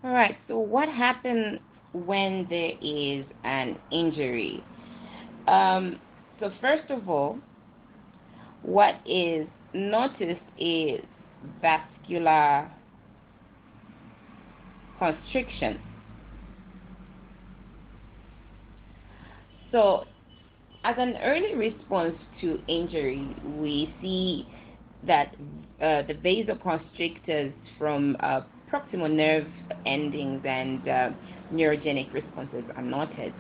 All right, so what happens when there is an injury? So first of all, what is noticed is vascular constriction. So as an early response to injury, we see that the vasoconstrictors from proximal nerve endings and neurogenic responses are noted.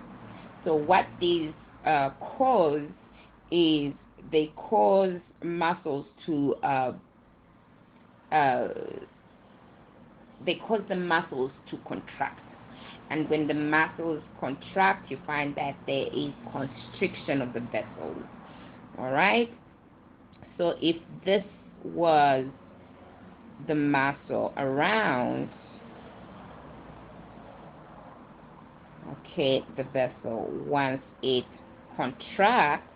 So what these cause is they cause muscles to uh, they cause the muscles to contract. And when the muscles contract, you find that there is constriction of the vessels. All right? So if this was the muscle around, okay, the vessel, once it contracts,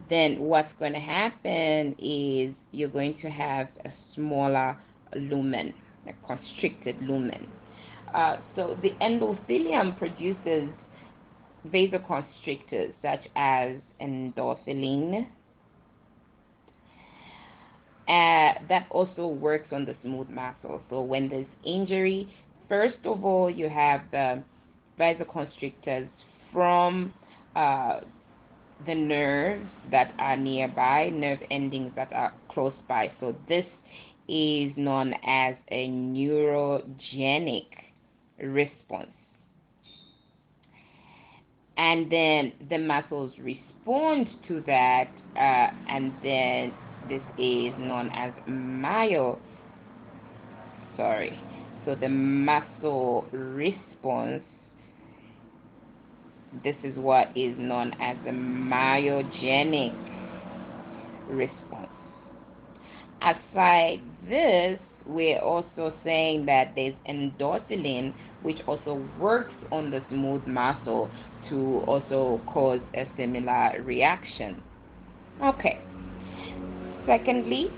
then what's going to happen is you're going to have a smaller lumen, a constricted lumen. So the endothelium produces vasoconstrictors such as endothelin. That also works on the smooth muscle. So when there's injury, first of all, you have the vasoconstrictors from the nerves that are nearby, nerve endings that are close by. So this is known as a neurogenic response. And then the muscles respond to that, and then this is known as so the muscle response, this is what is known as the myogenic response. Aside this, we're also saying that there's endothelin, which also works on the smooth muscle to also cause a similar reaction. Okay. Secondly,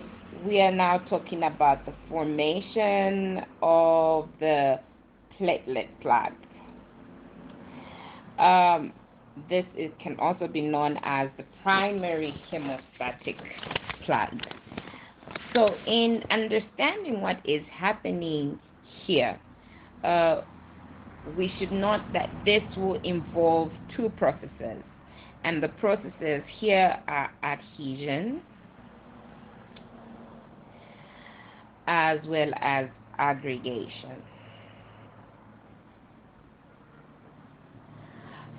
we are now talking about the formation of the platelet plaque. This can also be known as the primary hemostatic plaque. So in understanding what is happening here, we should note that this will involve two processes. And the processes here are adhesion as well as aggregation.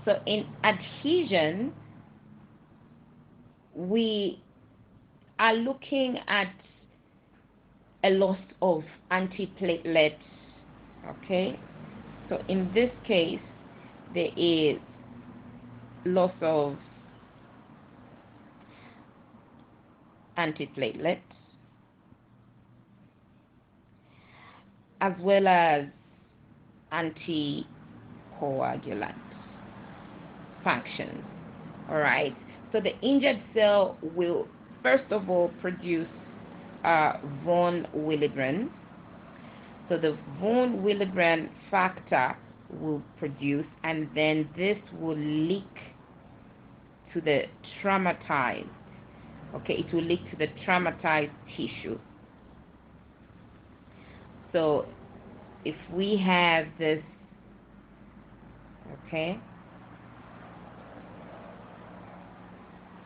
So in adhesion, we are looking at a loss of antiplatelets, okay? So in this case, there is loss of antiplatelets as well as anticoagulant functions. All right. So the injured cell will first of all produce von Willebrand. So the von Willebrand factor will produce, and then this will leak to the traumatized. Okay, it will leak to the traumatized tissue. So if we have this, okay,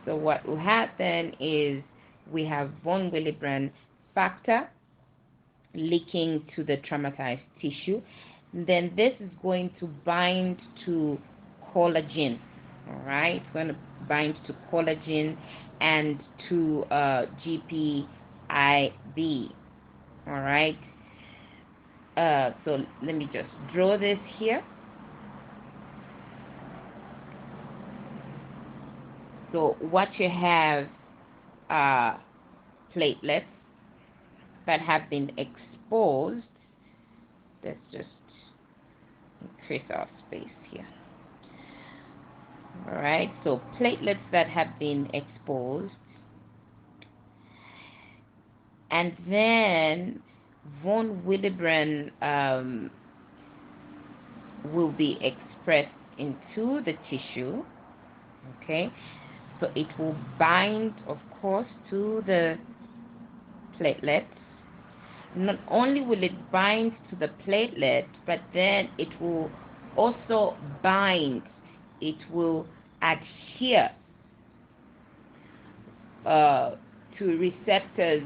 so what will happen is we have von Willebrand factor leaking to the traumatized tissue. Then this is going to bind to collagen. All right, it's going to bind to collagen and to GPIB. All right. So let me just draw this here. So what you have are platelets that have been exposed. Let's just increase our space here. All right, so platelets that have been exposed, and then von Willebrand will be expressed into the tissue. Okay, so it will bind, of course, to the platelets. Not only will it bind to the platelet, but then it will also bind, it will adhere to receptors